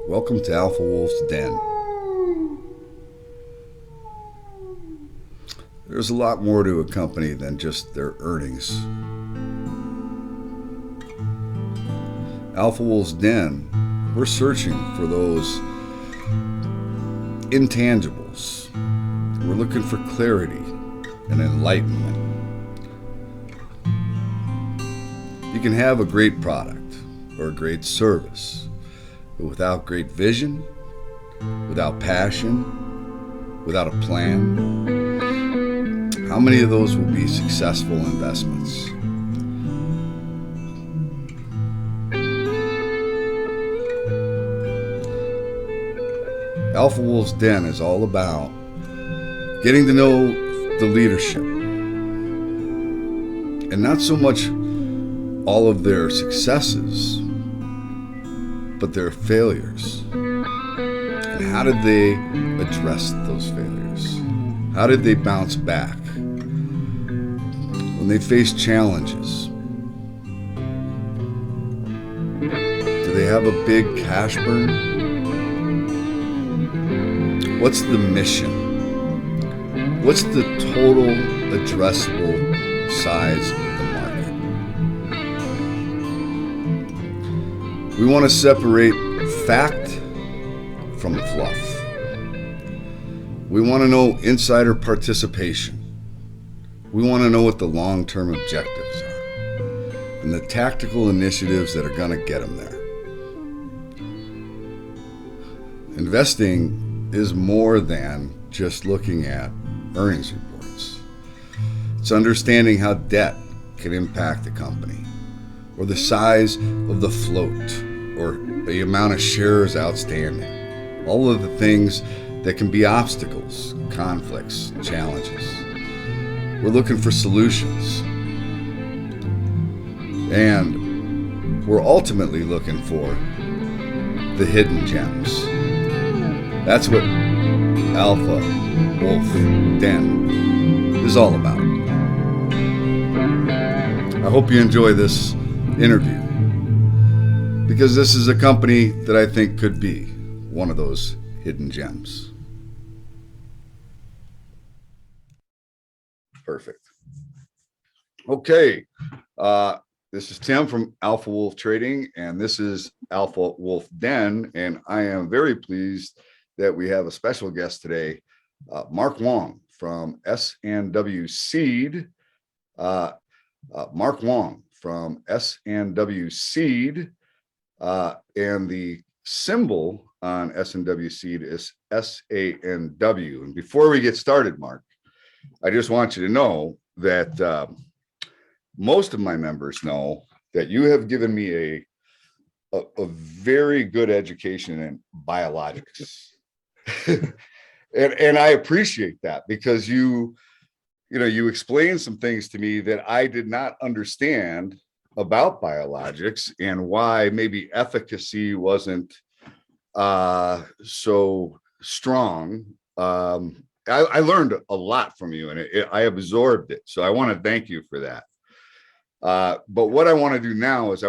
Welcome to Alpha Wolf's Den. There's a lot more to a company than just their earnings. Alpha Wolf's Den, we're searching for those intangibles. We're looking for clarity and enlightenment. You can have a great product or a great service, but without great vision, without passion, without a plan, how many of those will be successful investments? Alpha Wolf's Den is all about getting to know the leadership, and not so much all of their successes, but their failures. And how did they address those failures? How did they bounce back when they faced challenges? Do they have a big cash burn? What's the mission? What's the total addressable size of the market? We want to separate fact from fluff. We want to know insider participation. We want to know what the long-term objectives are and the tactical initiatives that are going to get them there. Investing is more than just looking at earnings reports. It's understanding how debt can impact the company, or the size of the float, or the amount of shares outstanding. All of the things that can be obstacles, conflicts, challenges. We're looking for solutions. And we're ultimately looking for the hidden gems. That's what Alpha Wolf Den is all about. I hope you enjoy this interview, because this is a company that I think could be one of those hidden gems. Perfect. Okay. This is Tim from Alpha Wolf Trading, and this is Alpha Wolf Den, and I am very pleased that we have a special guest today, Mark Wong from S&W Seed. Mark Wong from S&W Seed, and the symbol on S&W Seed is SANW. And before we get started, Mark, I just want you to know that most of my members know that you have given me a very good education in biologics. and I appreciate that, because you explained some things to me that I did not understand about biologics, and why maybe efficacy wasn't so strong. I learned a lot from you, and I absorbed it. So I want to thank you for that. But what I want to do now is I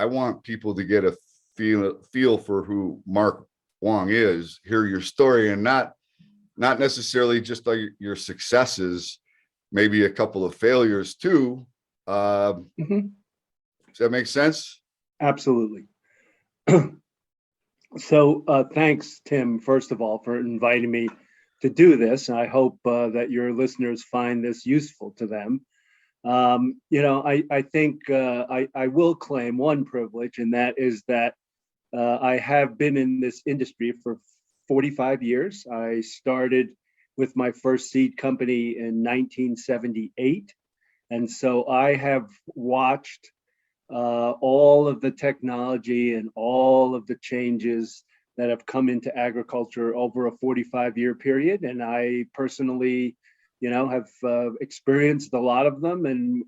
want people to get a feel for who Mark Wong is, hear your story, and not necessarily just like your successes, maybe a couple of failures too. Does that make sense? Absolutely. So thanks, Tim, first of all, for inviting me to do this. I hope that your listeners find this useful to them. I think I will claim one privilege, and that is that I have been in this industry for 45 years. I started with my first seed company in 1978. And so I have watched all of the technology and all of the changes that have come into agriculture over a 45-year period. And I personally, have experienced a lot of them. And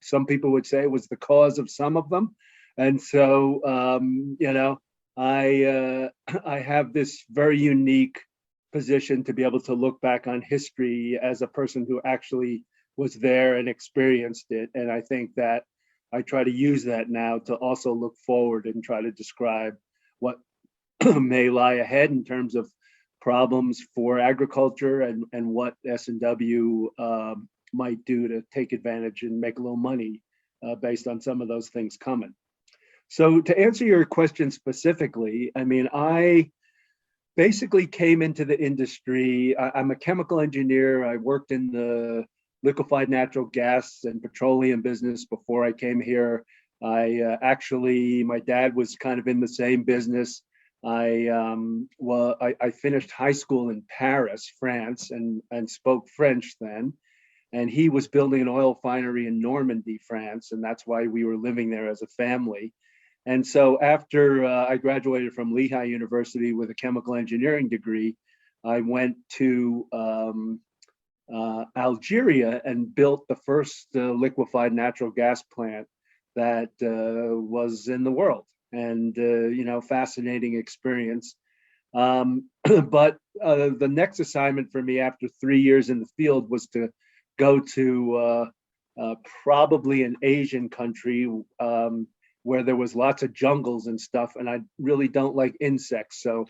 some people would say it was the cause of some of them. And so, I have this very unique position to be able to look back on history as a person who actually was there and experienced it. And I think that I try to use that now to also look forward and try to describe what may lie ahead in terms of problems for agriculture and what S&W might do to take advantage and make a little money based on some of those things coming. So to answer your question specifically, I mean, I basically came into the industry. I'm a chemical engineer. I worked in the liquefied natural gas and petroleum business before I came here. My dad was kind of in the same business. I finished high school in Paris, France, and spoke French then. And he was building an oil refinery in Normandy, France, and that's why we were living there as a family. And so after I graduated from Lehigh University with a chemical engineering degree, I went to Algeria and built the first liquefied natural gas plant that was in the world. And, fascinating experience. But the next assignment for me after 3 years in the field was to go to probably an Asian country where there was lots of jungles and stuff, and I really don't like insects. So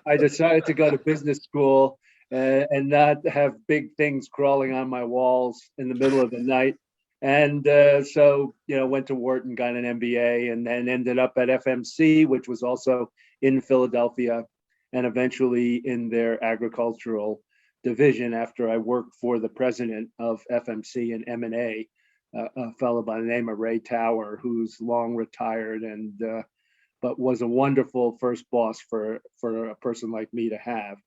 I decided to go to business school and not have big things crawling on my walls in the middle of the night. And so, went to Wharton, got an MBA, and then ended up at FMC, which was also in Philadelphia, and eventually in their agricultural division after I worked for the president of FMC and M&A, a fellow by the name of Ray Tower, who's long retired and but was a wonderful first boss for a person like me to have.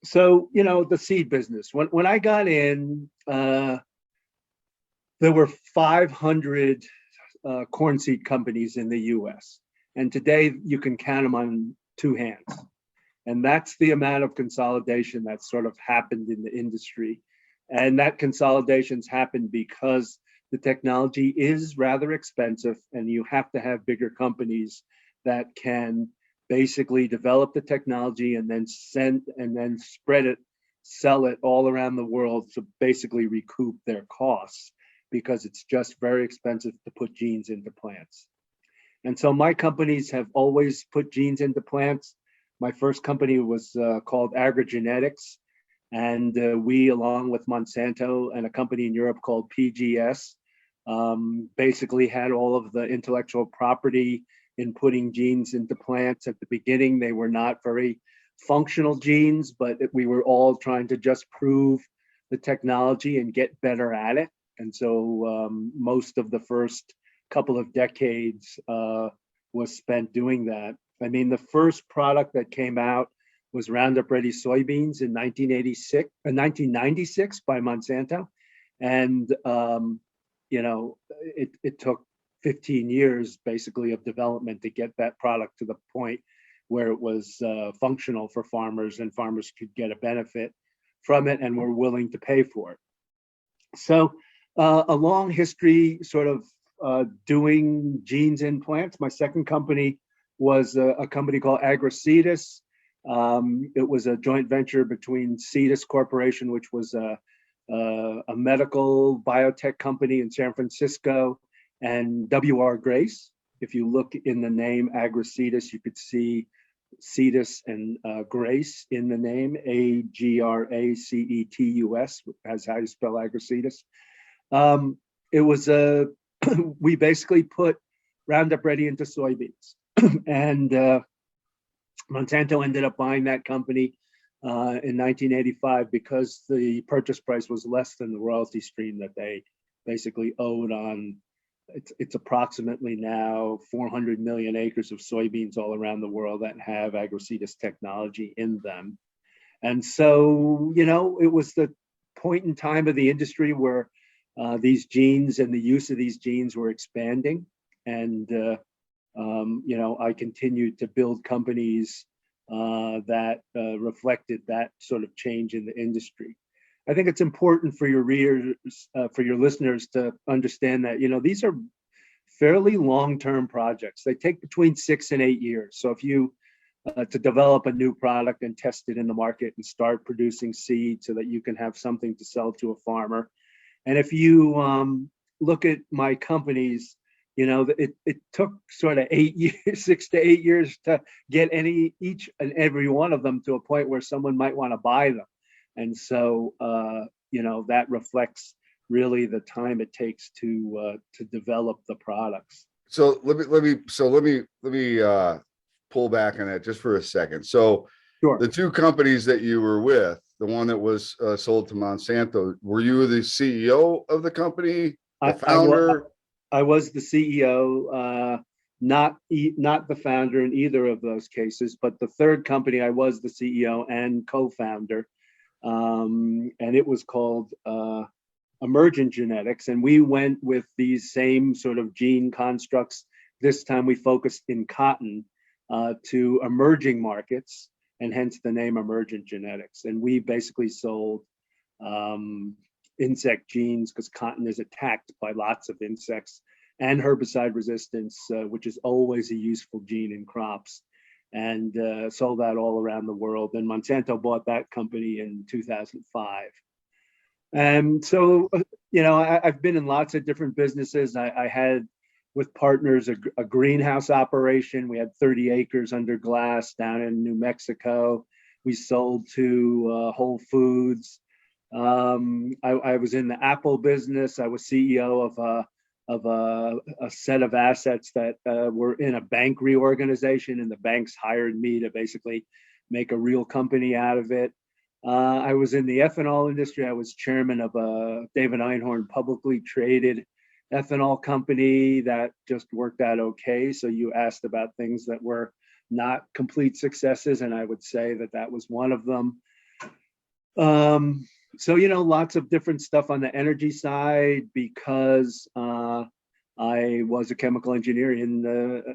So, the seed business. When I got in, there were 500 corn seed companies in the US. And today you can count them on two hands. And that's the amount of consolidation that sort of happened in the industry. And that consolidation's happened because the technology is rather expensive and you have to have bigger companies that can basically develop the technology and then spread it, sell it all around the world to basically recoup their costs, because it's just very expensive to put genes into plants. And so my companies have always put genes into plants. My first company was called Agrigenetics, and we, along with Monsanto and a company in Europe called PGS, basically had all of the intellectual property in putting genes into plants. At the beginning, they were not very functional genes, but we were all trying to just prove the technology and get better at it. And so most of the first couple of decades was spent doing that. I mean, the first product that came out was Roundup Ready soybeans in 1996 by Monsanto. And, it took 15 years basically of development to get that product to the point where it was functional for farmers and farmers could get a benefit from it and were willing to pay for it. So a long history sort of doing genes in plants. My second company was a company called Agricetus. It was a joint venture between Cetus Corporation, which was a medical biotech company in San Francisco, and W.R. Grace. If you look in the name Agricetus, you could see Cetus and Grace in the name, Agracetus, as how you spell Agricetus. It was we basically put Roundup Ready into soybeans, and Monsanto ended up buying that company in 1985 because the purchase price was less than the royalty stream that they basically owed on. It's approximately now 400 million acres of soybeans all around the world that have Agricetus technology in them. And so, it was the point in time of the industry where these genes and the use of these genes were expanding. And, I continued to build companies that reflected that sort of change in the industry. I think it's important for your readers, for your listeners to understand that, these are fairly long-term projects. They take between 6 and 8 years. So if you, to develop a new product and test it in the market and start producing seed so that you can have something to sell to a farmer. And if you look at my companies, it took sort of 8 years, 6 to 8 years to get each and every one of them to a point where someone might want to buy them. And so, that reflects really the time it takes to develop the products. So let me pull back on that just for a second. So Sure. the two companies that you were with, the one that was sold to Monsanto, were you the CEO of the company, the founder? I was the CEO, not the founder in either of those cases, but the third company I was the CEO and co-founder, and it was called Emergent Genetics, and we went with these same sort of gene constructs. This time we focused in cotton to emerging markets, and hence the name Emergent Genetics. And we basically sold insect genes because cotton is attacked by lots of insects, and herbicide resistance, which is always a useful gene in crops, and sold that all around the world. And Monsanto bought that company in 2005. And so, I've been in lots of different businesses. I had with partners a greenhouse operation. We had 30 acres under glass down in New Mexico. We sold to Whole Foods. I was in the Apple business. I was CEO of a set of assets that were in a bank reorganization, and the banks hired me to basically make a real company out of it. I was in the ethanol industry. I was chairman of a David Einhorn publicly traded ethanol company that just worked out okay. So you asked about things that were not complete successes, and I would say that was one of them. So, lots of different stuff on the energy side because I was a chemical engineer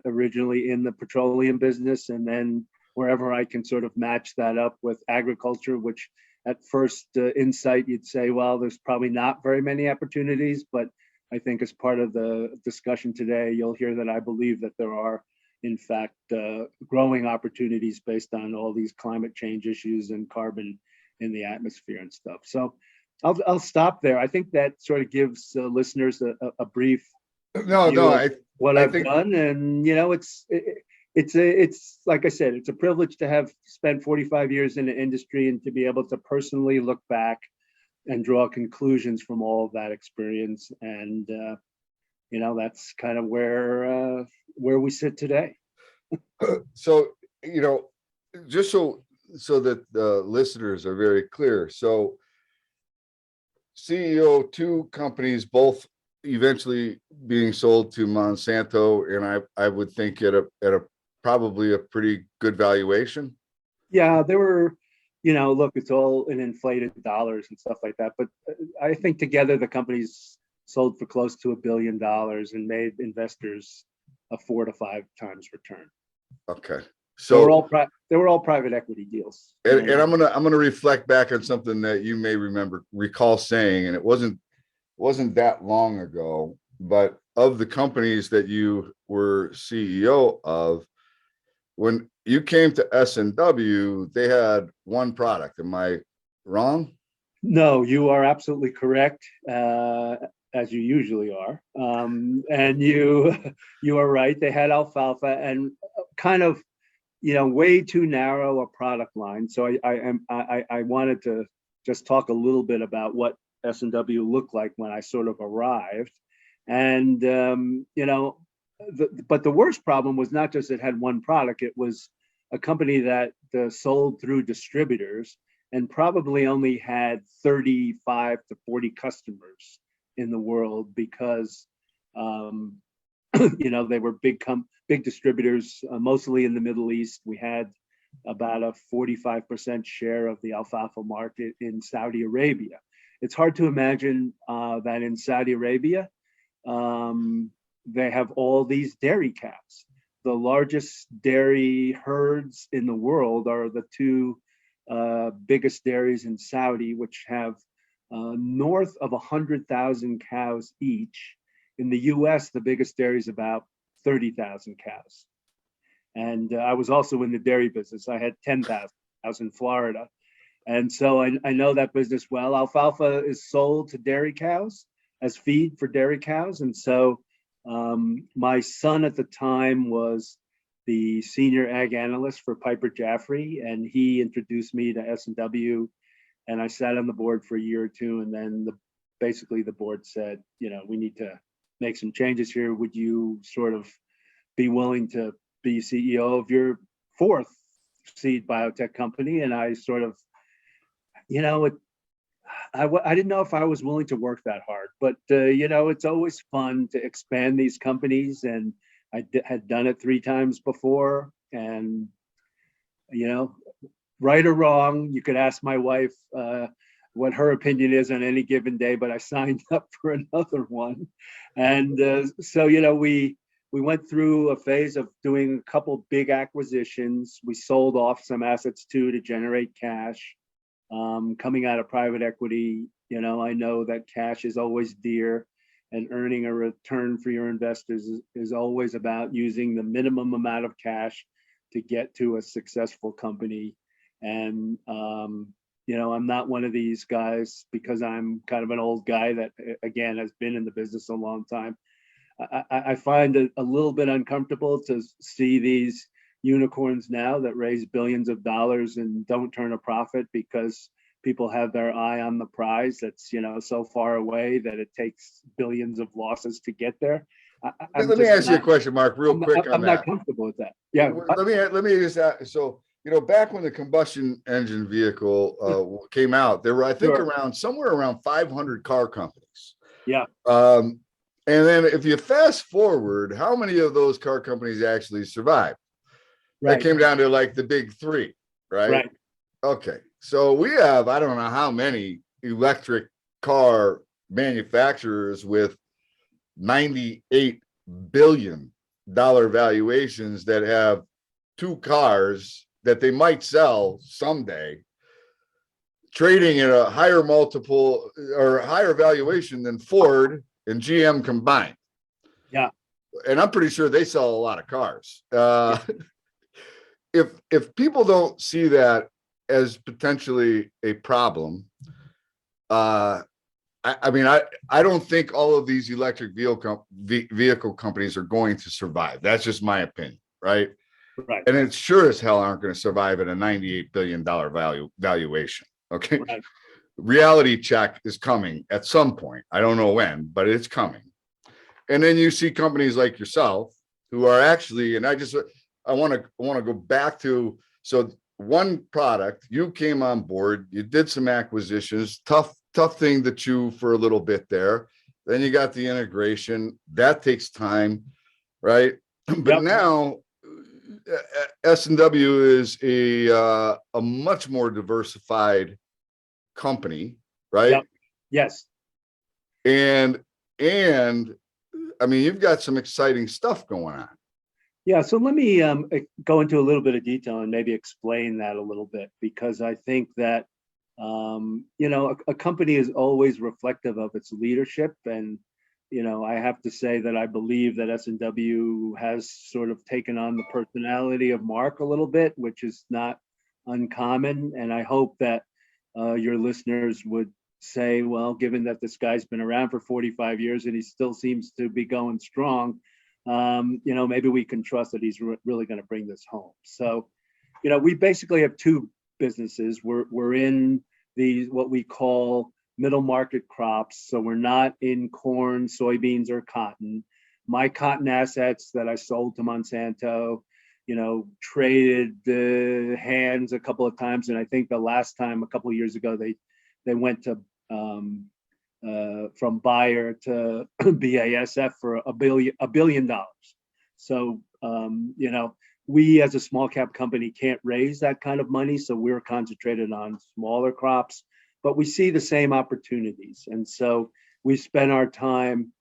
originally in the petroleum business, and then wherever I can sort of match that up with agriculture, which at first insight, you'd say, well, there's probably not very many opportunities, but I think as part of the discussion today, you'll hear that I believe that there are, in fact, growing opportunities based on all these climate change issues and carbon in the atmosphere and stuff. So I'll stop there. I think that sort of gives listeners a brief what I've done. And, it's like I said, it's a privilege to have spent 45 years in the industry and to be able to personally look back and draw conclusions from all of that experience. And, that's kind of where we sit today. So, just so that the listeners are very clear. So CEO, two companies, both eventually being sold to Monsanto, and I would think at a probably a pretty good valuation. Yeah, they were, look, it's all in inflated dollars and stuff like that. But I think together the companies sold for close to $1 billion and made investors a 4 to 5 times return. Okay. So they were all private equity deals. And I'm gonna reflect back on something that you may recall saying, and it wasn't that long ago, but of the companies that you were CEO of, when you came to S&W, they had one product. Am I wrong? No, you are absolutely correct, as you usually are. And you are right. They had alfalfa and kind of, way too narrow a product line. So I wanted to just talk a little bit about what S&W looked like when I sort of arrived. And, but the worst problem was not just it had one product, it was a company that sold through distributors and probably only had 35 to 40 customers in the world because, they were big distributors, mostly in the Middle East. We had about a 45% share of the alfalfa market in Saudi Arabia. It's hard to imagine that in Saudi Arabia, they have all these dairy cows. The largest dairy herds in the world are the two biggest dairies in Saudi, which have north of 100,000 cows each. In the US, the biggest dairy is about 30,000 cows. And I was also in the dairy business. I had 10,000 cows in Florida. And so I know that business well. Alfalfa is sold to dairy cows as feed for dairy cows. And so My son at the time was the senior ag analyst for Piper Jaffray, and he introduced me to S&W, and I sat on the board for a year or two, and then basically the board said, we need to make some changes here. Would you sort of be willing to be CEO of your fourth seed biotech company? And I sort of, I didn't know if I was willing to work that hard, but it's always fun to expand these companies, and I had done it 3 times before, and right or wrong, you could ask my wife what her opinion is on any given day, but I signed up for another one, and so we went through a phase of doing a couple big acquisitions. We sold off some assets too to generate cash. Coming out of private equity, I know that cash is always dear, and earning a return for your investors is always about using the minimum amount of cash to get to a successful company. And, I'm not one of these guys, because I'm kind of an old guy that, again, has been in the business a long time. I find it a little bit uncomfortable to see these unicorns now that raise billions of dollars and don't turn a profit because people have their eye on the prize that's so far away that it takes billions of losses to get there. Let me ask you a question, Mark, real quick on I'm that. not comfortable with that. Yeah. Let me just ask, so back when the combustion engine vehicle came out, there were, I think, Sure. somewhere around 500 car companies. Yeah. And then if you fast forward, how many of those car companies actually survived? Right. That came down to like the big 3, right? Right. Okay. So we have, I don't know how many electric car manufacturers with $98 billion valuations that have 2 cars that they might sell someday, trading at a higher multiple or higher valuation than Ford and GM combined. Yeah. And I'm pretty sure they sell a lot of cars. Yeah. If people don't see that as potentially a problem, I don't think all of these electric vehicle companies are going to survive. That's just my opinion, right? Right. And it's sure as hell aren't going to survive at a $98 billion valuation. Okay. Right. Reality check is coming at some point. I don't know when, but it's coming. And then you see companies like yourself who are actually, and I want to go back to, so one product, you came on board, you did some acquisitions, tough thing to chew for a little bit there. Then you got the integration, that takes time, right? But now S&W is a much more diversified company, right? Yep. Yes. And I mean, you've got some exciting stuff going on. Yeah, so let me go into a little bit of detail and maybe explain that a little bit, because I think that a company is always reflective of its leadership, and I have to say that I believe that S&W has sort of taken on the personality of Mark a little bit, which is not uncommon, and I hope that your listeners would say, well, given that this guy's been around for 45 years and he still seems to be going strong, maybe we can trust that he's really going to bring this home. So, we basically have 2 businesses. We're in what we call middle market crops. So we're not in corn, soybeans, or cotton. My cotton assets that I sold to Monsanto, traded hands a couple of times, and I think the last time a couple of years ago they went to from Bayer to BASF for $1 billion. So we as a small cap company can't raise that kind of money, so we're concentrated on smaller crops, but we see the same opportunities, and so we spend our time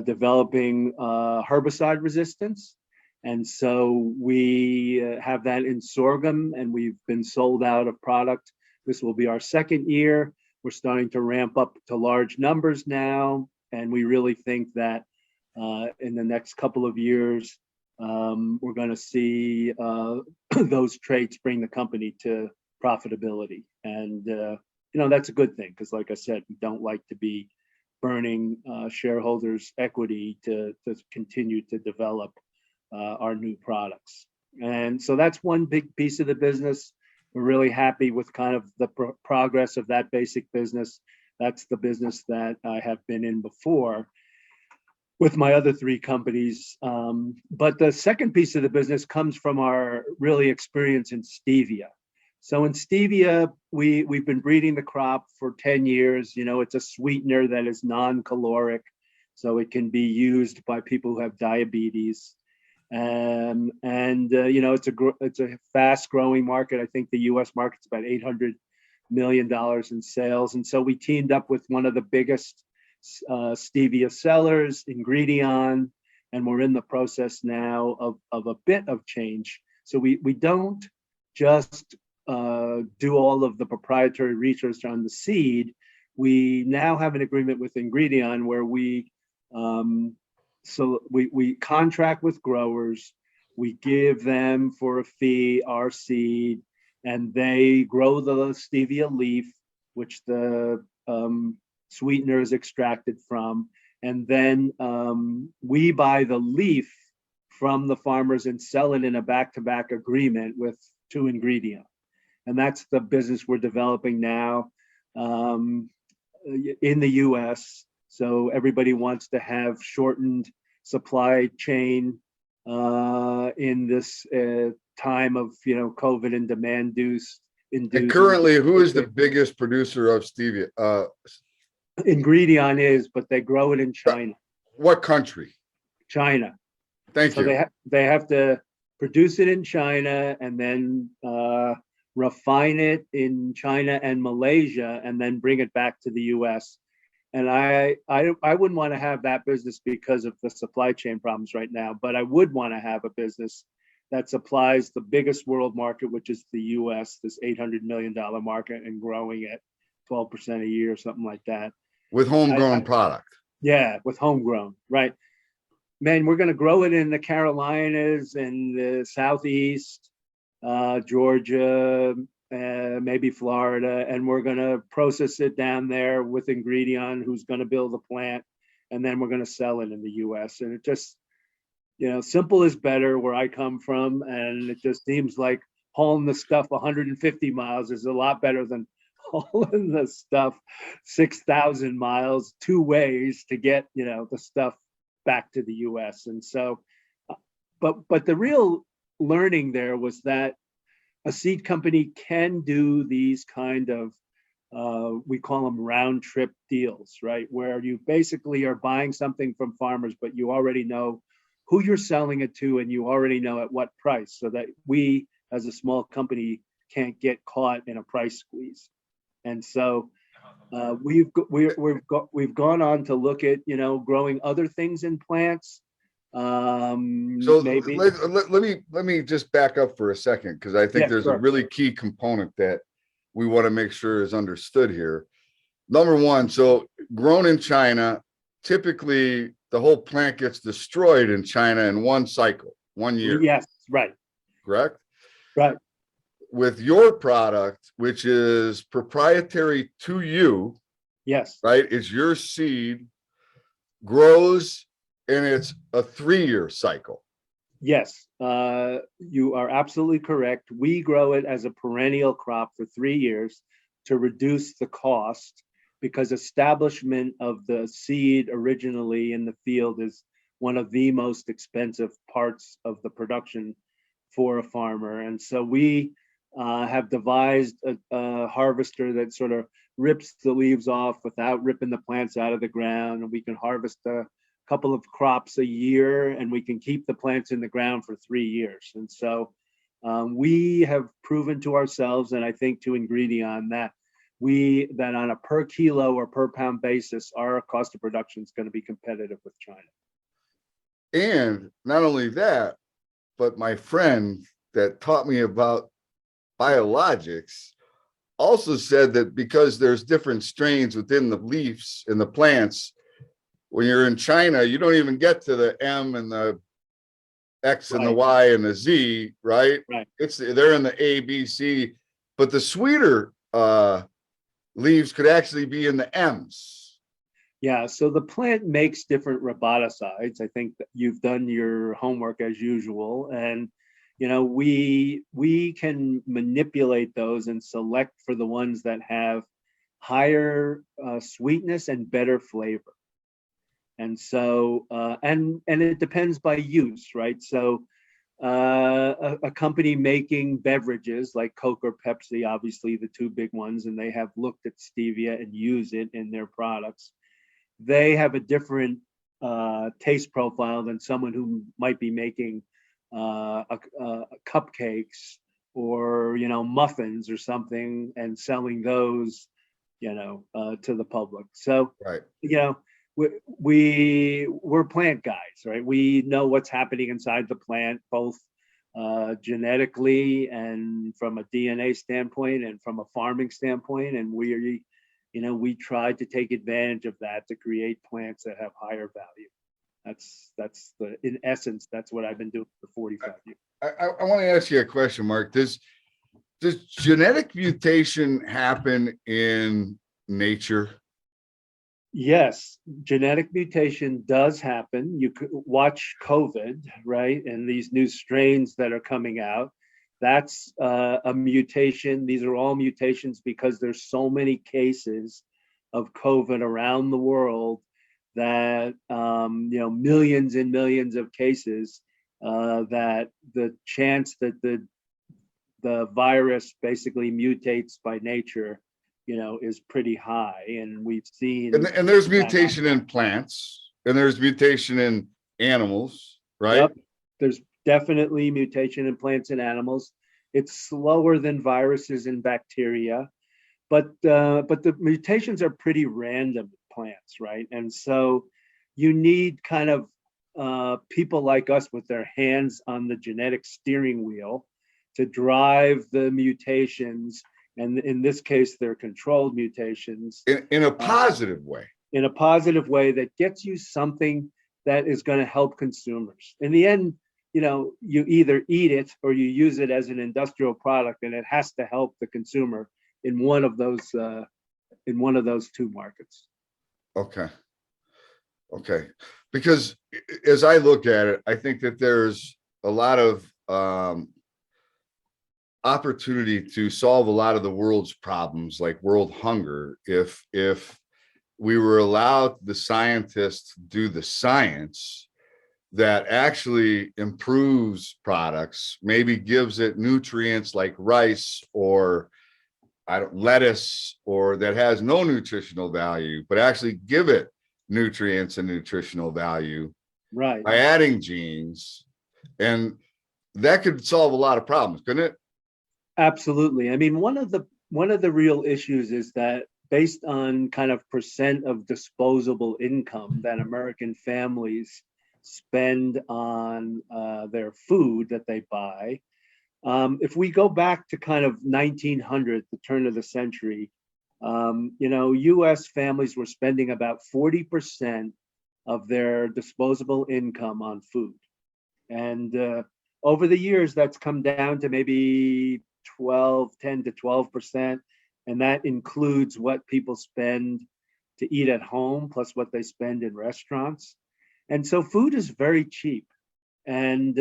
developing herbicide resistance. And so we have that in sorghum, and we've been sold out of product. This will be our 2nd year. We're starting to ramp up to large numbers now, and we really think that in the next couple of years, we're going to see those traits bring the company to profitability. And, that's a good thing, because like I said, we don't like to be burning shareholders' equity to continue to develop our new products. And so that's one big piece of the business. We're really happy with kind of the progress of that basic business. That's the business that I have been in before with my other three companies. But the second piece of the business comes from our really experience in stevia. So in stevia, we've been breeding the crop for 10 years. You know, it's a sweetener that is non-caloric, so it can be used by people who have diabetes. You know, it's a fast-growing market. I think the U.S. market's about $800 million in sales. And so we teamed up with one of the biggest stevia sellers, Ingredion, and we're in the process now of a bit of change. So we don't just do all of the proprietary research on the seed. We now have an agreement with Ingredion where we contract with growers, we give them for a fee our seed, and they grow the stevia leaf, which the sweetener is extracted from, and then we buy the leaf from the farmers and sell it in a back-to-back agreement to Ingredion. And that's the business we're developing now in the US. So everybody wants to have shortened supply chain in this time of, you know, COVID and demand induced. And currently, who is the biggest producer of stevia? Ingredion is, but they grow it in China. What country? China. Thank you. So they have to produce it in China and then refine it in China and Malaysia, and then bring it back to the US. And I wouldn't want to have that business because of the supply chain problems right now, but I would want to have a business that supplies the biggest world market, which is the US, this $800 million market, and growing at 12% a year, something like that. With homegrown product. Yeah, with homegrown, right. Man, we're going to grow it in the Carolinas and the Southeast, Georgia, maybe Florida, and we're going to process it down there with Ingredion, who's going to build the plant, and then we're going to sell it in the US. And it just, you know, simple is better where I come from, and it just seems like hauling the stuff 150 miles is a lot better than hauling the stuff 6,000 miles two ways to get, you know, the stuff back to the US. And so, but the real learning there was that a seed company can do these kind of, we call them round trip deals, right? Where you basically are buying something from farmers, but you already know who you're selling it to, and you already know at what price, so that we, as a small company, can't get caught in a price squeeze. And so we've gone on to look at, you know, growing other things in plants. So maybe let me just back up for a second, because I think there's a really key component that we want to make sure is understood here. Number one, so grown in China, typically the whole plant gets destroyed in China in one cycle, 1 year. Yes, right. Correct? Right. With your product, which is proprietary to you, yes, right? It's your seed, grows, and it's a 3-year cycle. Yes, you are absolutely correct. We grow it as a perennial crop for 3 years to reduce the cost, because establishment of the seed originally in the field is one of the most expensive parts of the production for a farmer. And so we have devised a harvester that sort of rips the leaves off without ripping the plants out of the ground. And we can harvest a couple of crops a year, and we can keep the plants in the ground for 3 years. And so we have proven to ourselves, and I think to Ingredion, that on a per kilo or per pound basis, our cost of production is going to be competitive with China. And not only that, but my friend that taught me about biologics also said that because there's different strains within the leaves and the plants, when you're in China, you don't even get to the M and the X and the Y and the Z, right? Right. They're in the A, B, C, but the sweeter leaves could actually be in the M's. Yeah, so the plant makes different roboticides. I think that you've done your homework as usual, and we can manipulate those and select for the ones that have higher sweetness and better flavor. And so, and it depends by use, right? So, a company making beverages like Coke or Pepsi, obviously the two big ones, and they have looked at stevia and use it in their products. They have a different taste profile than someone who might be making cupcakes or muffins or something and selling those to the public. So Right. we're plant guys, right? We know what's happening inside the plant, both genetically and from a DNA standpoint and from a farming standpoint, and we tried to take advantage of that to create plants that have higher value. In essence, that's what I've been doing for 45 years. I want to ask you a question, Mark. Does genetic mutation happen in nature? Yes, genetic mutation does happen. You could watch COVID, right? And these new strains that are coming out. That's a mutation. These are all mutations because there's so many cases of COVID around the world that millions and millions of cases that the chance that the virus basically mutates by nature, is pretty high, and we've seen. And there's mutation in plants, and there's mutation in animals, right? Yep, there's definitely mutation in plants and animals. It's slower than viruses and bacteria, but the mutations are pretty random in plants, right? And so you need kind of people like us with their hands on the genetic steering wheel to drive the mutations, and in this case, they're controlled mutations in a positive way. In a positive way that gets you something that is going to help consumers. In the end, you either eat it or you use it as an industrial product, and it has to help the consumer in one of those two markets. Okay. Because as I look at it, I think that there's a lot of opportunity to solve a lot of the world's problems, like world hunger, if we were allowed the scientists to do the science that actually improves products, maybe gives it nutrients like rice or lettuce, or that has no nutritional value, but actually give it nutrients and nutritional value, right, by adding genes. And that could solve a lot of problems, couldn't it? Absolutely. I mean, one of the real issues is that based on kind of percent of disposable income that American families spend on their food that they buy, if we go back to kind of 1900, the turn of the century, U.S. families were spending about 40% of their disposable income on food. And over the years, that's come down to maybe 10 to 12%. And that includes what people spend to eat at home, plus what they spend in restaurants. And so food is very cheap. And,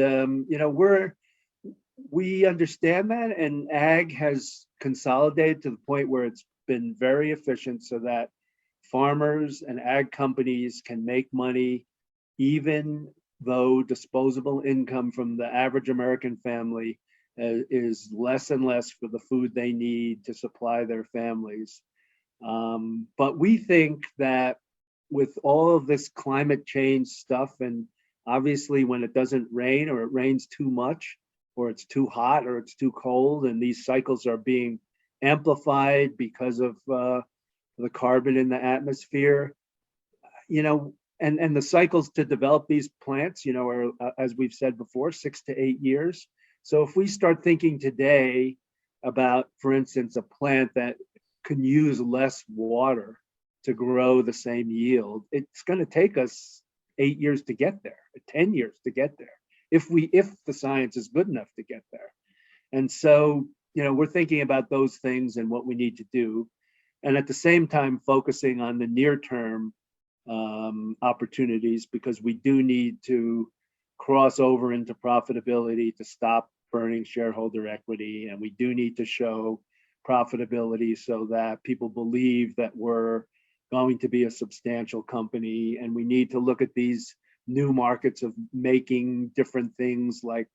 we understand that, and ag has consolidated to the point where it's been very efficient so that farmers and ag companies can make money, even though disposable income from the average American family is less and less for the food they need to supply their families. But we think that with all of this climate change stuff, and obviously when it doesn't rain, or it rains too much, or it's too hot, or it's too cold, and these cycles are being amplified because of the carbon in the atmosphere, and the cycles to develop these plants, are, as we've said before, 6 to 8 years. So if we start thinking today about, for instance, a plant that can use less water to grow the same yield, it's going to take us 8 years to get there, 10 years to get there, if the science is good enough to get there. And so, we're thinking about those things and what we need to do, and at the same time focusing on the near term opportunities, because we do need to cross over into profitability to stop burning shareholder equity. And we do need to show profitability so that people believe that we're going to be a substantial company. And we need to look at these new markets of making different things like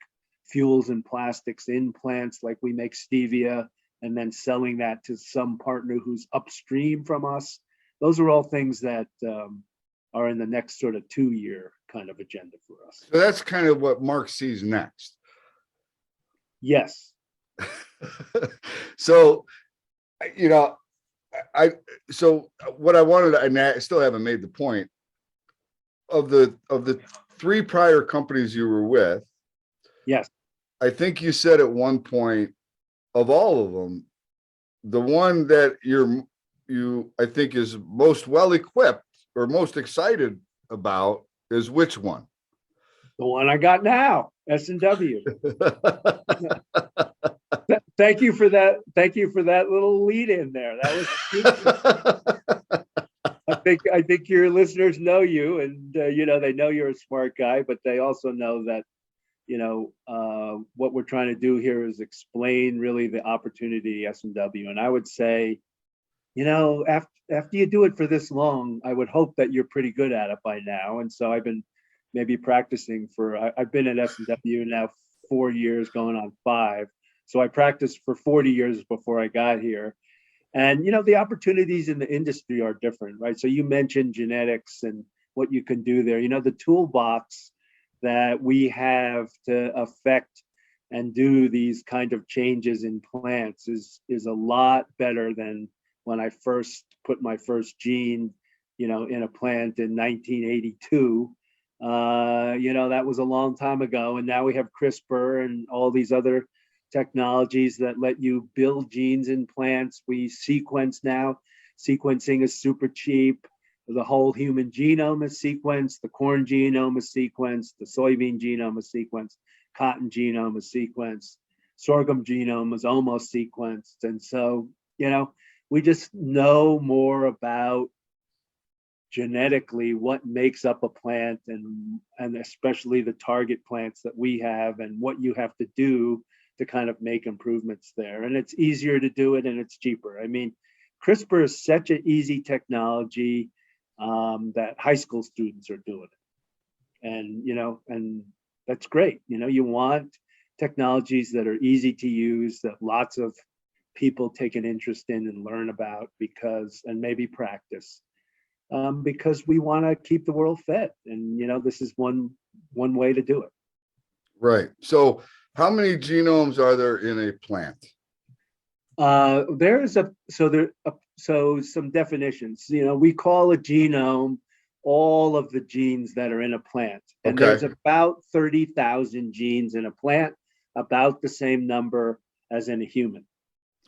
fuels and plastics in plants, like we make stevia, and then selling that to some partner who's upstream from us. Those are all things that are in the next sort of 2-year kind of agenda for us. So that's kind of what Mark sees next. Yes. So, you know, so what I wanted, and I still haven't made the point, of the 3 prior companies you were with. Yes. I think you said at one point, of all of them, the one that you I think is most well equipped or most excited about is which one? The one I got now, S&W. Thank you for that. Thank you for that little lead in there. That was I think your listeners know you, and you know, they know you're a smart guy, but they also know that, you know, what we're trying to do here is explain really the opportunity S&W. And I would say, you know, after you do it for this long, I would hope that you're pretty good at it by now. And so I've been maybe practicing I've been at S&W now 4 years, going on 5. So I practiced for 40 years before I got here. And, you know, the opportunities in the industry are different, right? So you mentioned genetics and what you can do there. You know, the toolbox that we have to affect and do these kind of changes in plants is a lot better than when I first put my first gene, you know, in a plant in 1982. You know, that was a long time ago. And now we have CRISPR and all these other technologies that let you build genes in plants. We sequence now. Sequencing is super cheap. The whole human genome is sequenced. The corn genome is sequenced. The soybean genome is sequenced. Cotton genome is sequenced. Sorghum genome is almost sequenced. And so, you know, we just know more about genetically what makes up a plant, and especially the target plants that we have, and what you have to do to kind of make improvements there. And it's easier to do it, and it's cheaper. I mean, CRISPR is such an easy technology that high school students are doing it. And, you know, and that's great. You know, you want technologies that are easy to use, that lots of people take an interest in and learn about, and maybe practice, because we want to keep the world fed. And, you know, this is one way to do it. Right. So how many genomes are there in a plant? So some definitions. You know, we call a genome all of the genes that are in a plant. And Okay. There's about 30,000 genes in a plant, about the same number as in a human.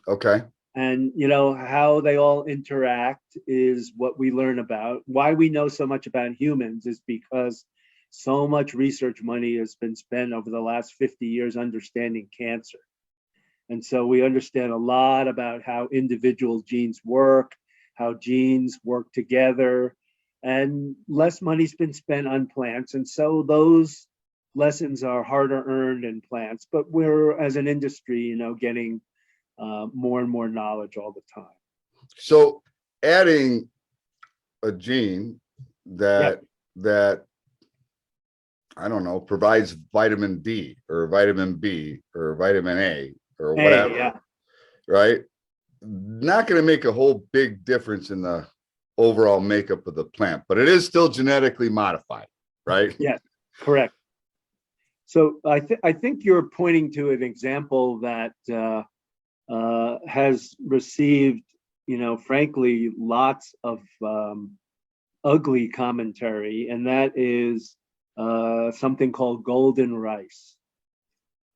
Okay. And, you know, how they all interact is what we learn about. Why we know so much about humans is because so much research money has been spent over the last 50 years understanding cancer. And so we understand a lot about how individual genes work, how genes work together, and less money's been spent on plants. And so those lessons are harder earned in plants, but we're, as an industry, you know, getting more and more knowledge all the time. So adding a gene that I don't know, provides vitamin D or vitamin B or vitamin A or whatever, right? Not going to make a whole big difference in the overall makeup of the plant, but it is still genetically modified, right? Yes, correct. So I think you're pointing to an example that has received, you know, frankly, lots of ugly commentary, and that is something called golden rice.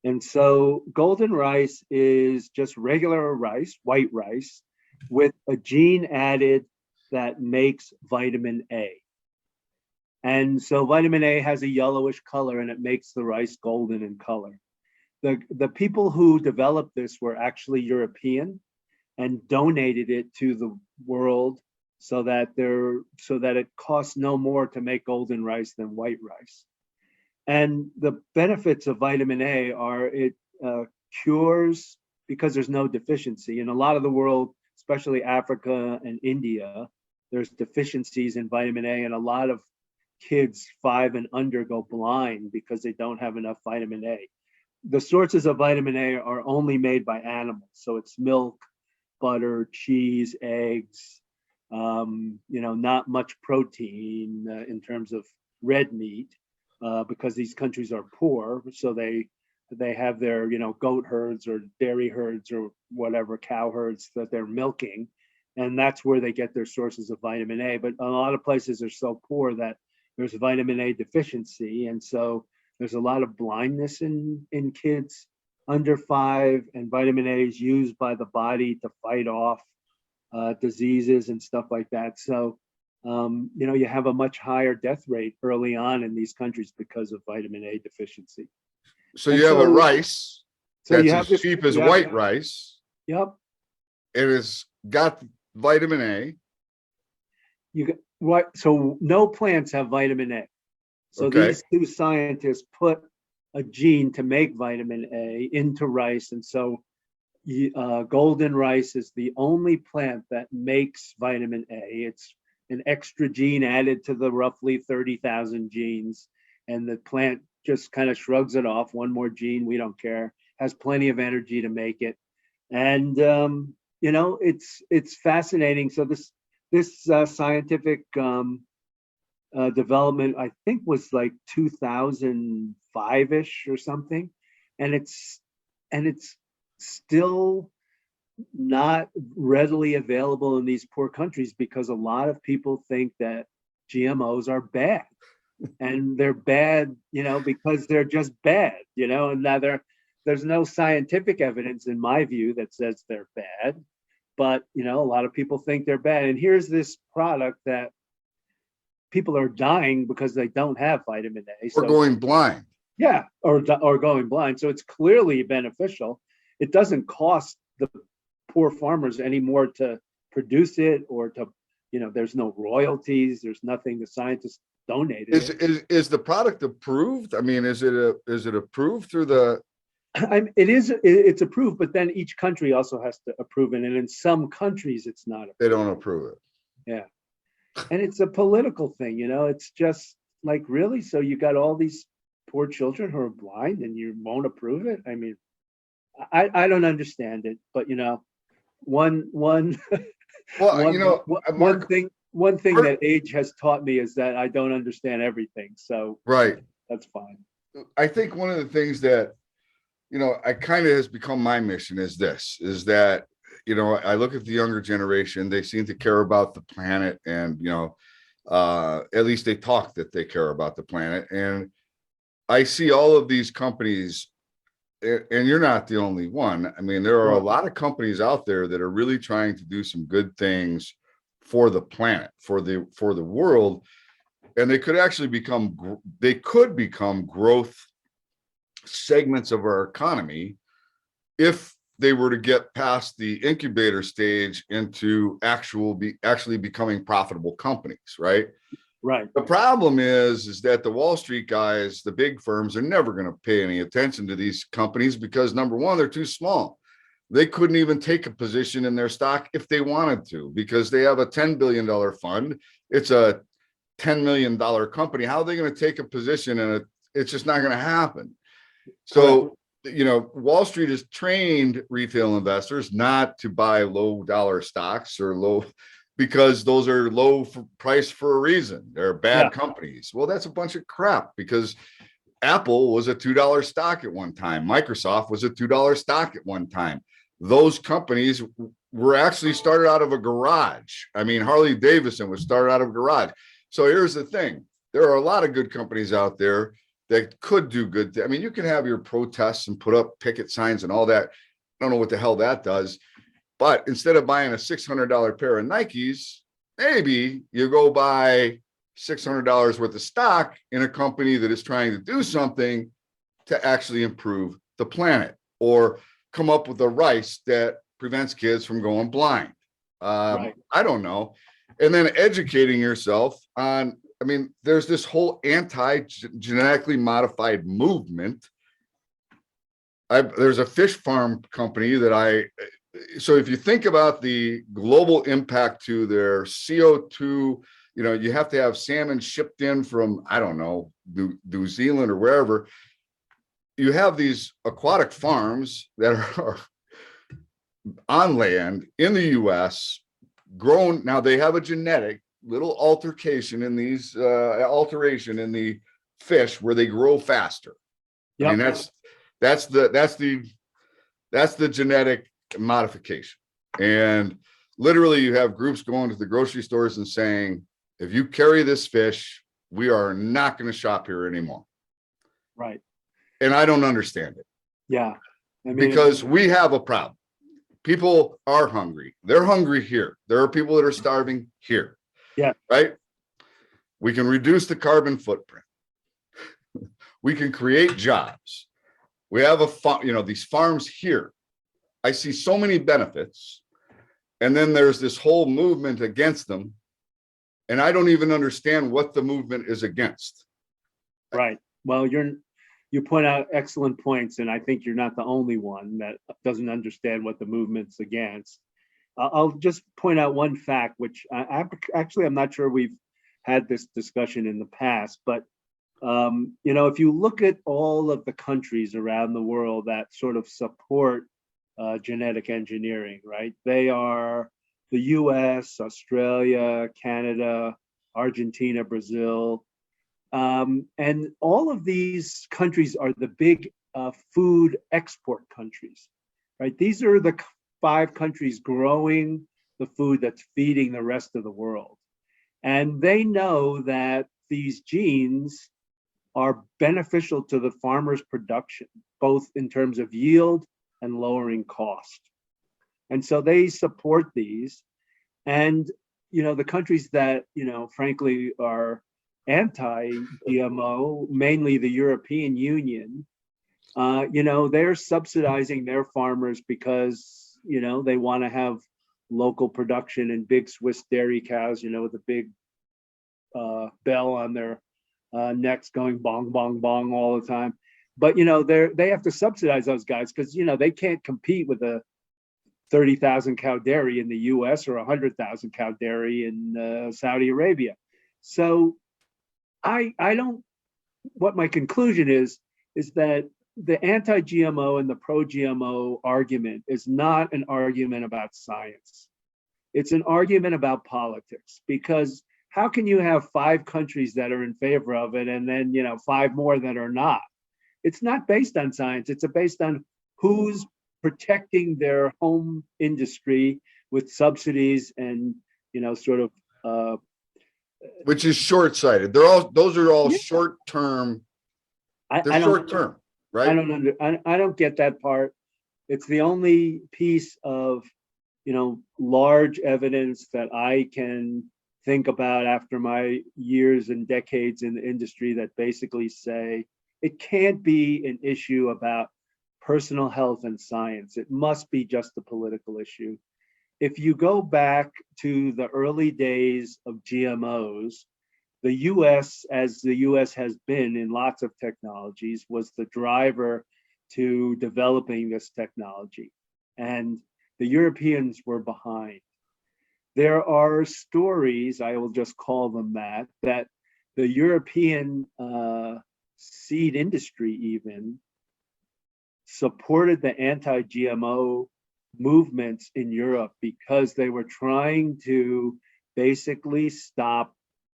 And so golden rice is just regular rice, white rice, with a gene added that makes vitamin A. And so vitamin A has a yellowish color, and it makes the rice golden in color. The people who developed this were actually European and donated it to the world so that it costs no more to make golden rice than white rice. And the benefits of vitamin A are it cures, because there's no deficiency. In a lot of the world, especially Africa and India, there's deficiencies in vitamin A, and a lot of kids 5 and under go blind because they don't have enough vitamin A. The sources of vitamin A are only made by animals. So it's milk, butter, cheese, eggs, not much protein in terms of red meat, because these countries are poor. So they have their, goat herds or dairy herds or whatever, cow herds that they're milking. And that's where they get their sources of vitamin A. But a lot of places are so poor that there's vitamin A deficiency. And so there's a lot of blindness in kids under 5, and vitamin A is used by the body to fight off diseases and stuff like that. So, you have a much higher death rate early on in these countries because of vitamin A deficiency. So you have a rice that's as cheap as white rice. Yep. It has got vitamin A. So no plants have vitamin A. So these two scientists put a gene to make vitamin A into rice. And so golden rice is the only plant that makes vitamin A. It's an extra gene added to the roughly 30,000 genes. And the plant just kind of shrugs it off. One more gene, we don't care. Has plenty of energy to make it. And, it's fascinating. So this scientific development, I think, was like 2005-ish or something. And it's still not readily available in these poor countries because a lot of people think that GMOs are bad. And they're bad, because they're just bad, and now there's no scientific evidence, in my view, that says they're bad. But, a lot of people think they're bad. And here's this product that people are dying because they don't have vitamin A. Or going blind. Yeah, or going blind. So it's clearly beneficial. It doesn't cost the poor farmers anymore to produce it, or to, there's no royalties. There's nothing. The scientists donated it. Is the product approved? I mean, is it approved through the? It's approved, but then each country also has to approve it, and in some countries it's not approved. They don't approve it. Yeah, and it's a political thing, It's just like, really, so you got all these poor children who are blind, and you won't approve it? I mean, I don't understand it, but one Well, one thing that age has taught me is that I don't understand everything. So that's fine. I think one of the things that I kind of has become my mission is that I look at the younger generation. They seem to care about the planet, and at least they talk that they care about the planet. And I see all of these companies, and you're not the only one. I mean, there are a lot of companies out there that are really trying to do some good things for the planet, for the world, and they could actually become growth segments of our economy if they were to get past the incubator stage into actually becoming profitable companies, right? Right. The problem is that the Wall Street guys, the big firms, are never going to pay any attention to these companies because, number one, they're too small. They couldn't even take a position in their stock if they wanted to, because they have a $10 billion fund. It's a $10 million company. How are they going to take a position in it? It's just not going to happen. So, Wall Street has trained retail investors not to buy low dollar stocks because those are low price for a reason. They're bad companies. Well, that's a bunch of crap, because Apple was a $2 stock at one time. Microsoft was a $2 stock at one time. Those companies were actually started out of a garage. I mean, Harley Davidson was started out of a garage. So here's the thing. There are a lot of good companies out there that could do good. I mean, you can have your protests and put up picket signs and all that. I don't know what the hell that does. But instead of buying a $600 pair of Nikes, maybe you go buy $600 worth of stock in a company that is trying to do something to actually improve the planet, or come up with a rice that prevents kids from going blind. I don't know. and then educating yourself on, I mean, there's this whole anti-genetically modified movement. There's a fish farm company that so if you think about the global impact to their CO2, you know, you have to have salmon shipped in from, I don't know, New Zealand or wherever. You have these aquatic farms that are on land in the US, grown. Now they have a genetic little alteration in these, alteration in the fish where they grow faster. Yep. I mean, that's the genetic modification. And literally you have groups going to the grocery stores and saying, if you carry this fish, we are not going to shop here anymore. Right. And I don't understand it. Yeah. I mean, because we have a problem. People are hungry. They're hungry here. There are people that are starving here. Yeah. Right. We can reduce the carbon footprint. We can create jobs. We have these farms here. I see so many benefits. And then there's this whole movement against them. And I don't even understand what the movement is against. Right. Well, you point out excellent points, and I think you're not the only one that doesn't understand what the movement's against. I'll just point out one fact, which I'm not sure we've had this discussion in the past, but if you look at all of the countries around the world that sort of support genetic engineering, right? They are the US, Australia, Canada, Argentina, Brazil. And all of these countries are the big food export countries, right? These are the 5 countries growing the food that's feeding the rest of the world. And they know that these genes are beneficial to the farmer's production, both in terms of yield and lowering cost. And so they support these. And, the countries that, frankly, are anti-GMO, mainly the European Union, they're subsidizing their farmers because, they want to have local production and big Swiss dairy cows, with a big bell on their necks going bong, bong, bong all the time. But, they have to subsidize those guys because, they can't compete with a 30,000 cow dairy in the US or 100,000 cow dairy in Saudi Arabia. So what my conclusion is that the anti-GMO and the pro-GMO argument is not an argument about science. It's an argument about politics, because how can you have 5 countries that are in favor of it and then, 5 more that are not? It's not based on science. It's based on who's protecting their home industry with subsidies and, which is short-sighted. Those are all short-term. They're short-term, right? I don't get that part. It's the only piece of, large evidence that I can think about after my years and decades in the industry that basically say it can't be an issue about personal health and science. It must be just a political issue. If you go back to the early days of GMOs, the US, as the US has been in lots of technologies, was the driver to developing this technology. And the Europeans were behind. There are stories, I will just call them that the European seed industry even supported the anti-GMO movements in Europe because they were trying to basically stop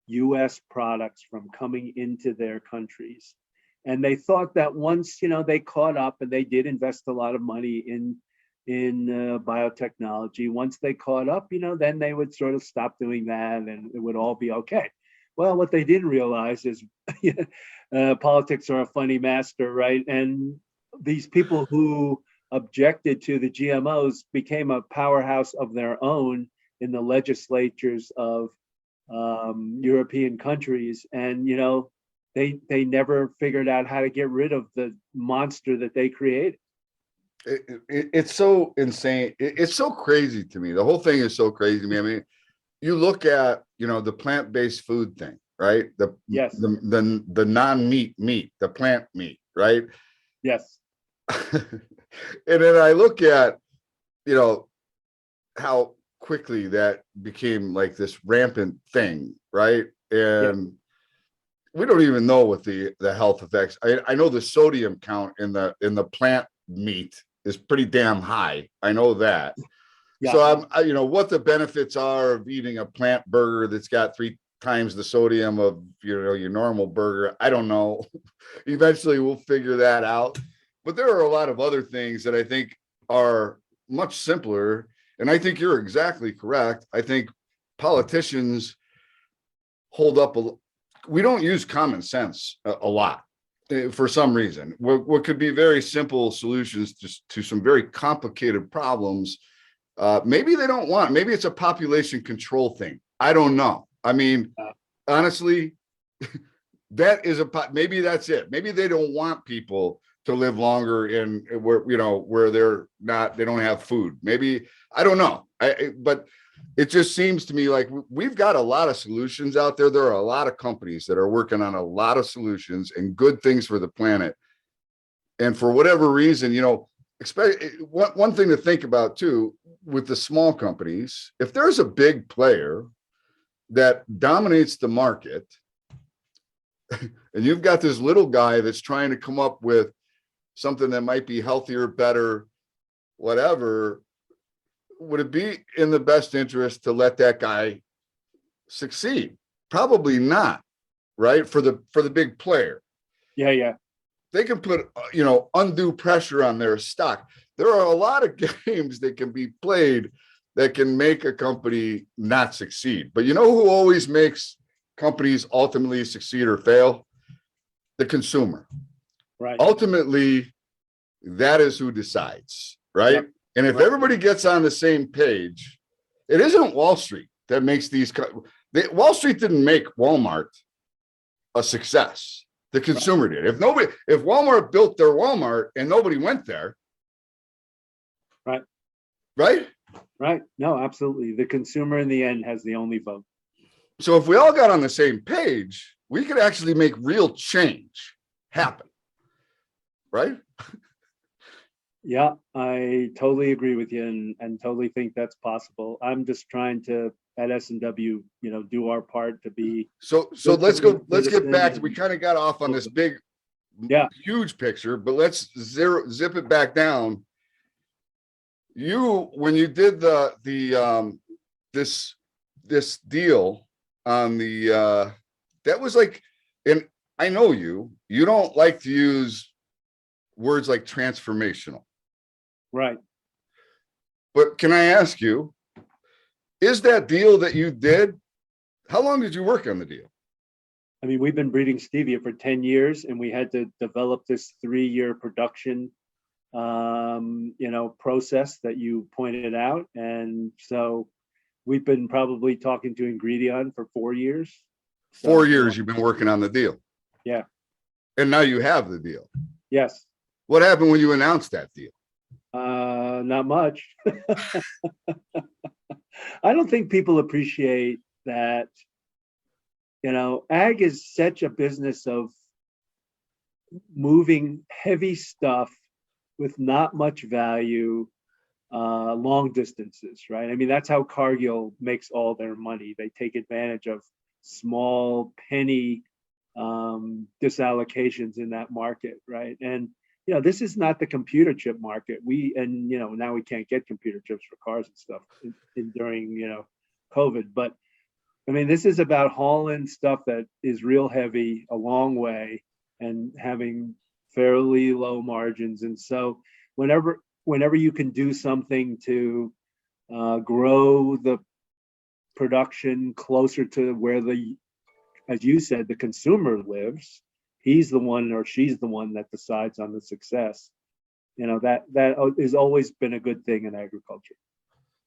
US products from coming into their countries. And they thought that once, they caught up, and they did invest a lot of money in biotechnology. Once they caught up, then they would sort of stop doing that and it would all be okay. Well, what they didn't realize is politics are a funny master, right? And these people who objected to the GMOs became a powerhouse of their own in the legislatures of European countries. And, they never figured out how to get rid of the monster that they created. It's so insane. It's so crazy to me. The whole thing is so crazy to me. I mean, you look at, the plant-based food thing, right? Yes. The non-meat meat, the plant meat, right? Yes. And then I look at, how quickly that became like this rampant thing, right? Yeah. And we don't even know what the health effects. I know the sodium count in the plant meat is pretty damn high. I know that. Yeah. So what the benefits are of eating a plant burger that's got 3 times the sodium of your normal burger, I don't know. Eventually we'll figure that out. But there are a lot of other things that I think are much simpler. And I think you're exactly correct. I think politicians hold up we don't use common sense a lot for some reason. What could be very simple solutions to some very complicated problems. Maybe they don't want, maybe it's a population control thing. I don't know. I mean, honestly, maybe that's it. Maybe they don't want people to live longer in where they don't have food. Maybe, I don't know. But it just seems to me like we've got a lot of solutions out there. There are a lot of companies that are working on a lot of solutions and good things for the planet. And for whatever reason, one thing to think about too, with the small companies, if there's a big player that dominates the market and you've got this little guy that's trying to come up with something that might be healthier, better, whatever, would it be in the best interest to let that guy succeed? Probably not, right? For the big player. Yeah. Yeah. They can put, undue pressure on their stock. There are a lot of games that can be played that can make a company not succeed. But you know who always makes companies ultimately succeed or fail? The consumer. Right. Ultimately, that is who decides, right? Yep. And if everybody gets on the same page, it isn't Wall Street that makes Wall Street didn't make Walmart a success. The consumer did. If Walmart built their Walmart and nobody went there. Right? No, absolutely. The consumer in the end has the only vote. So if we all got on the same page, we could actually make real change happen. Right? Yeah, I totally agree with you and totally think that's possible. I'm just trying to, at S&W, do our part to be. So let's get back. We kind of got off on this big, huge picture, but let's zip it back down. When you did this deal on that was like, and I know you don't like to use words like transformational. Right. But can I ask you, is that deal that you did, how long did you work on the deal? I mean, we've been breeding stevia for 10 years and we had to develop this 3-year production, process that you pointed out. And so we've been probably talking to Ingredion for 4 years. 4 years you've been working on the deal. Yeah. And now you have the deal. Yes. What happened when you announced that deal? Not much. I don't think people appreciate that, ag is such a business of moving heavy stuff with not much value, long distances, right? I mean, that's how Cargill makes all their money. They take advantage of small penny disallocations in that market, right? And this is not the computer chip market. Now we can't get computer chips for cars and stuff during COVID. But I mean, this is about hauling stuff that is real heavy a long way and having fairly low margins. And so whenever you can do something to grow the production closer to where as you said, the consumer lives, he's the one or she's the one that decides on the success. That has always been a good thing in agriculture.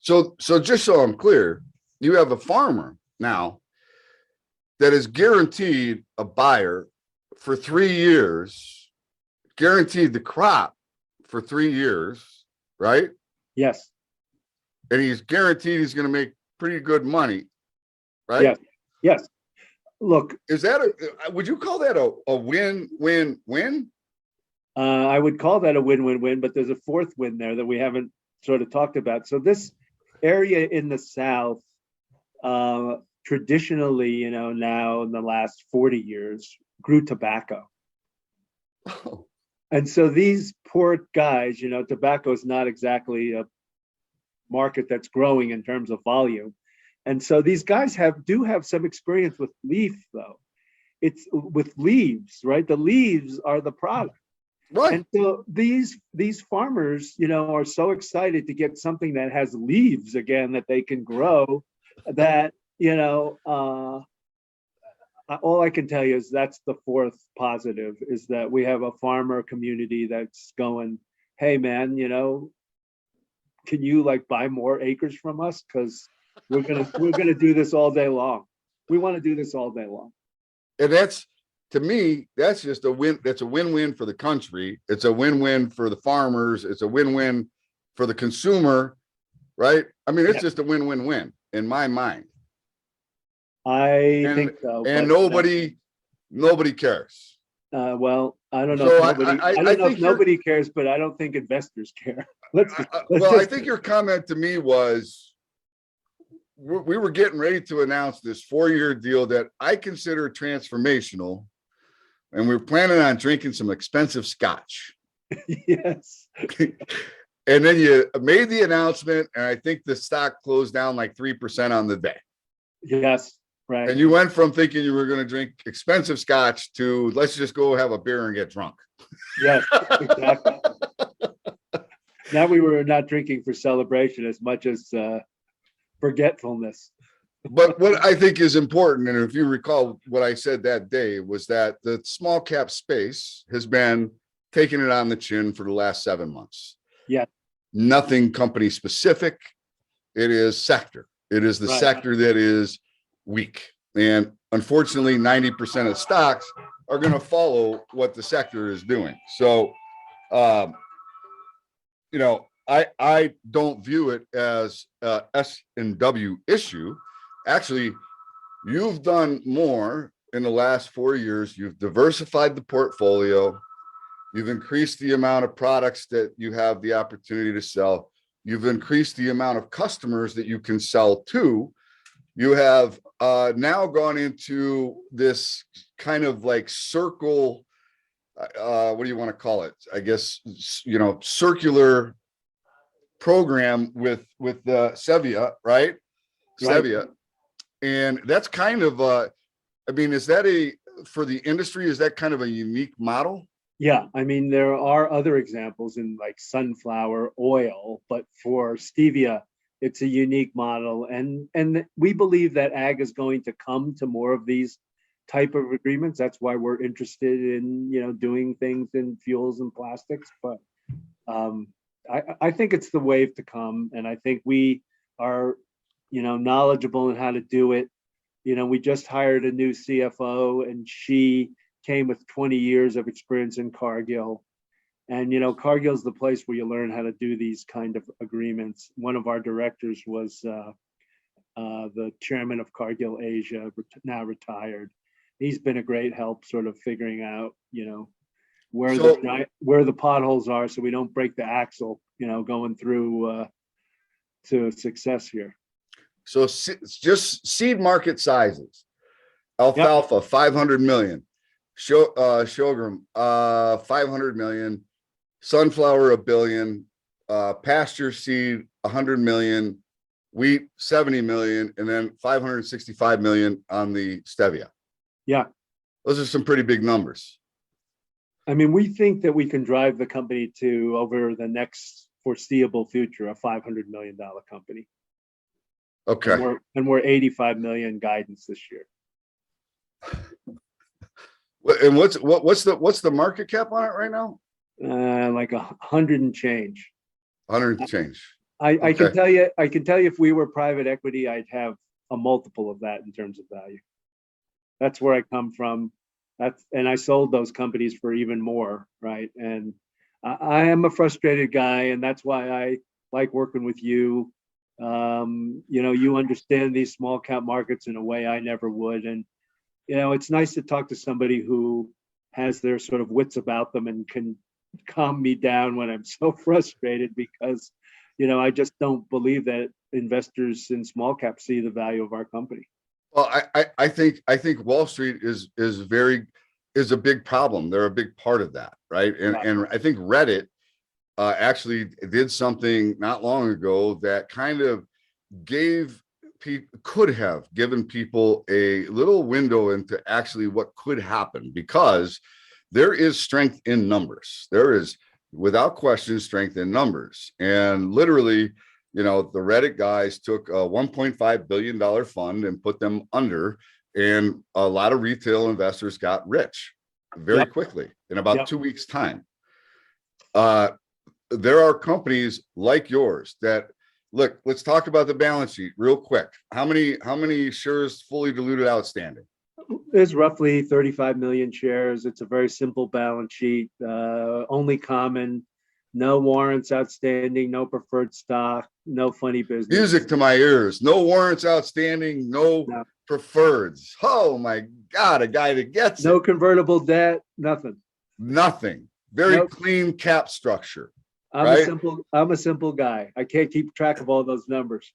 So just so I'm clear, you have a farmer now that is guaranteed a buyer for 3 years, guaranteed the crop for 3 years, right? Yes. And he's guaranteed he's going to make pretty good money. right? Yes. Yes. Look, Is that would you call that a win-win-win? I would call that a win-win-win, but there's a fourth win there that we haven't sort of talked about. So this area in the South, traditionally, now in the last 40 years, grew tobacco. Oh, And so these poor guys, tobacco is not exactly a market that's growing in terms of volume. And so these guys do have some experience with leaf, though. It's with leaves, right? The leaves are the product. right. And so these farmers, are so excited to get something that has leaves again that they can grow. That all I can tell you is that's the fourth positive, is that we have a farmer community that's going, hey man, can you like buy more acres from us? Because we're gonna do this all day long. We want to do this all day long. And that's, to me, that's just a win. That's a win-win for the country. It's a win-win for the farmers. It's a win-win for the consumer, right? I mean, it's just a win-win-win in my mind. I think so. And nobody cares. Well, I don't know. So I don't know if nobody cares, but I don't think investors care. I think your comment to me was, we were getting ready to announce this 4-year deal that I consider transformational, and we're planning on drinking some expensive scotch. Yes. And then you made the announcement, and I think the stock closed down like 3% on the day. Yes, right. And you went from thinking you were going to drink expensive scotch to let's just go have a beer and get drunk. Yes, exactly. Now we were not drinking for celebration as much as forgetfulness. But what I think is important, and if you recall what I said that day, was that the small cap space has been taking it on the chin for the last 7 months. Yeah. Nothing company specific. It is sector. It is the sector that is weak. And unfortunately, 90% of stocks are going to follow what the sector is doing. So, I don't view it as a S&W issue. Actually, you've done more in the last 4 years. You've diversified the portfolio. You've increased the amount of products that you have the opportunity to sell. You've increased the amount of customers that you can sell to. You have now gone into this kind of like circle, what do you want to call it? I guess, circular program with the Sevia, right? Sevia. And that's kind of, is that for the industry, is that kind of a unique model? Yeah, there are other examples in like sunflower oil, but for stevia, it's a unique model. And we believe that ag is going to come to more of these type of agreements. That's why we're interested in, doing things in fuels and plastics. But I think it's the wave to come. And I think we are, knowledgeable in how to do it. We just hired a new CFO, and she came with 20 years of experience in Cargill. And, Cargill's the place where you learn how to do these kind of agreements. One of our directors was the chairman of Cargill Asia, now retired. He's been a great help sort of figuring out, where the potholes are so we don't break the axle, going through to success here. So just seed market sizes. Alfalfa, 500 million. Sorghum, 500 million. Sunflower, $1 billion. Pasture seed, 100 million. Wheat, 70 million. And then 565 million on the stevia. Yeah. Those are some pretty big numbers. We think that we can drive the company to, over the next foreseeable future, a $500 million company. Okay. And we're 85 million guidance this year. And what's the market cap on it right now? Like 100 and change. 100 and change. I can tell you if we were private equity, I'd have a multiple of that in terms of value. That's where I come from. And I sold those companies for even more, right? And I am a frustrated guy, and that's why I like working with you. You understand these small cap markets in a way I never would. And, it's nice to talk to somebody who has their sort of wits about them and can calm me down when I'm so frustrated because, I just don't believe that investors in small cap see the value of our company. Well, I think Wall Street is a big problem. They're a big part of that, right? And I think Reddit actually did something not long ago that kind of could have given people a little window into actually what could happen, because there is strength in numbers. There is, without question, strength in numbers. And literally, the Reddit guys took a $1.5 billion fund and put them under, and a lot of retail investors got rich very quickly in about 2 weeks' time. There are companies like yours that, look, let's talk about the balance sheet real quick. How many shares fully diluted outstanding? There's roughly 35 million shares. It's a very simple balance sheet, only common, no warrants outstanding, no preferred stock, no funny business. Music to my ears. No warrants outstanding, no preferreds. Oh my God, a guy that gets no convertible debt, nothing. Nothing. Very clean cap structure. I'm a simple guy. I can't keep track of all those numbers.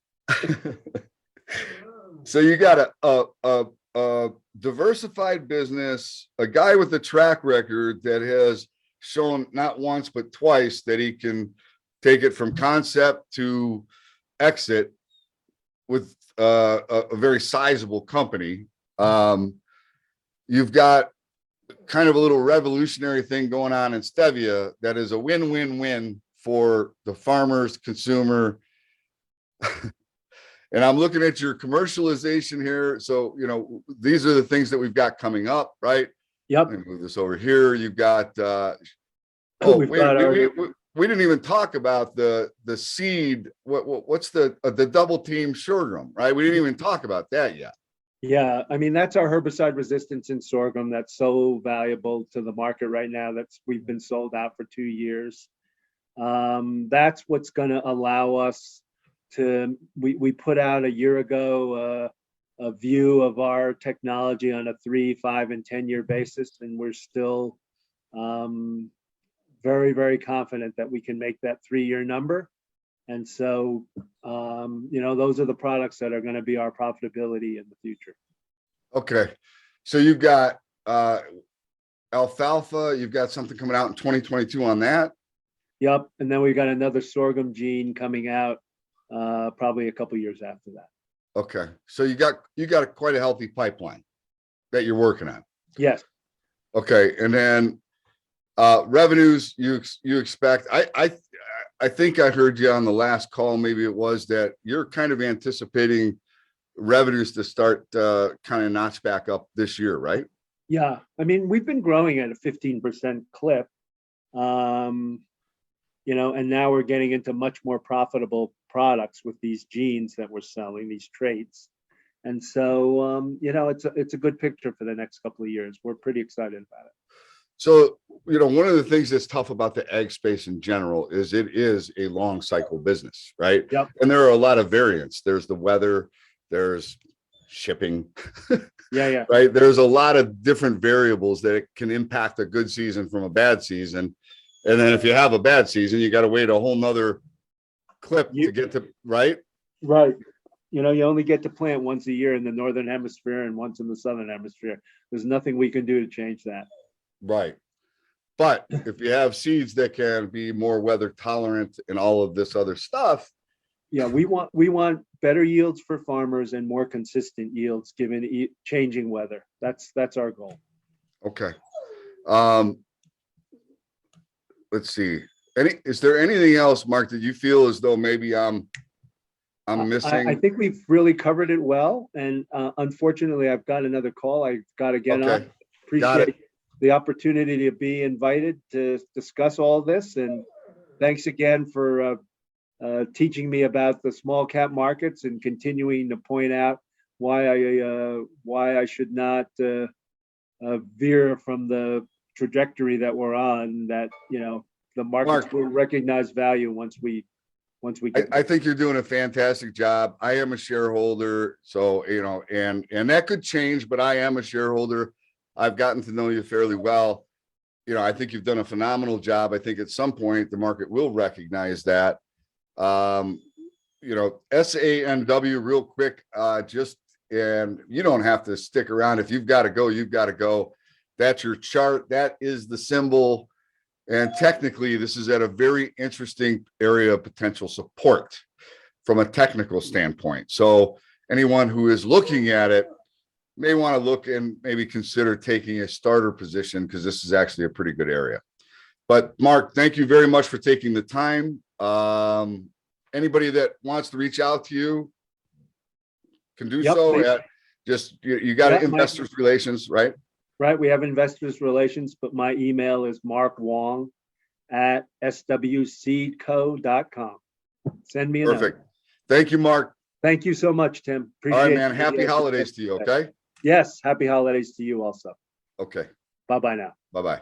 So you got a diversified business, a guy with a track record that has shown not once but twice that he can take it from concept to exit with a very sizable company. You've got kind of a little revolutionary thing going on in stevia that is a win-win-win for the farmers, consumer. And I'm looking at your commercialization here. So, these are the things that we've got coming up, right? Yep. Let me move this over here. You've got, we didn't even talk about the seed. What's the double team sorghum, right? We didn't even talk about that yet. Yeah, I mean, that's our herbicide resistance in sorghum that's so valuable to the market right now. We've been sold out for 2 years. That's what's going to allow us to, we put out a year ago a view of our technology on a 3, 5, and 10-year basis, and we're still very, very confident that we can make that 3-year number. And so, those are the products that are going to be our profitability in the future. Okay. So you've got alfalfa, you've got something coming out in 2022 on that. Yep. And then we've got another sorghum gene coming out probably a couple years after that. Okay. So you got quite a healthy pipeline that you're working on. Yes. Okay. And then revenues you expect, I think I heard you on the last call, maybe it was, that you're kind of anticipating revenues to start kind of notch back up this year, right? Yeah. I mean, we've been growing at a 15% clip, and now we're getting into much more profitable products with these genes that we're selling, these traits. And so, it's a good picture for the next couple of years. We're pretty excited about it. So, one of the things that's tough about the ag space in general is it is a long cycle business, right? Yep. And there are a lot of variants. There's the weather, there's shipping. Yeah. Right. There's a lot of different variables that can impact a good season from a bad season. And then if you have a bad season, you got to wait a whole nother clip to get to, right? Right. You only get to plant once a year in the Northern Hemisphere and once in the Southern Hemisphere. There's nothing we can do to change that. Right. But if you have seeds that can be more weather tolerant and all of this other stuff. Yeah, we want better yields for farmers and more consistent yields given changing weather. That's our goal. Okay. Let's see. Is there anything else, Mark, that you feel as though maybe I'm missing? I think we've really covered it well. And unfortunately, I've got another call. I've got to get on. Appreciate the opportunity to be invited to discuss all this. And thanks again for teaching me about the small cap markets and continuing to point out why I should not veer from the trajectory that we're on, that the markets will recognize value once we once we get. I think you're doing a fantastic job. I am a shareholder, so, you know, and that could change, but I am a shareholder. I've gotten to know you fairly well. You know, I think you've done a phenomenal job. I think at some point the market will recognize that. You know, SANW real quick, and you don't have to stick around. If you've got to go, you've got to go. That's your chart. That is the symbol. And technically, this is at a very interesting area of potential support from a technical standpoint. So anyone who is looking at it may want to look and maybe consider taking a starter position, because this is actually a pretty good area. But Mark, thank you very much for taking the time. Anybody that wants to reach out to you can do so at just, you got investors relations, right? Right. We have investors relations, but my email is markwong@swseedco.com. Send me a Perfect. Note. Thank you, Mark. Thank you so much, Tim. Appreciate All right, man. Happy holidays to you. Okay. Yes. Happy holidays to you also. Okay. Bye-bye now. Bye-bye.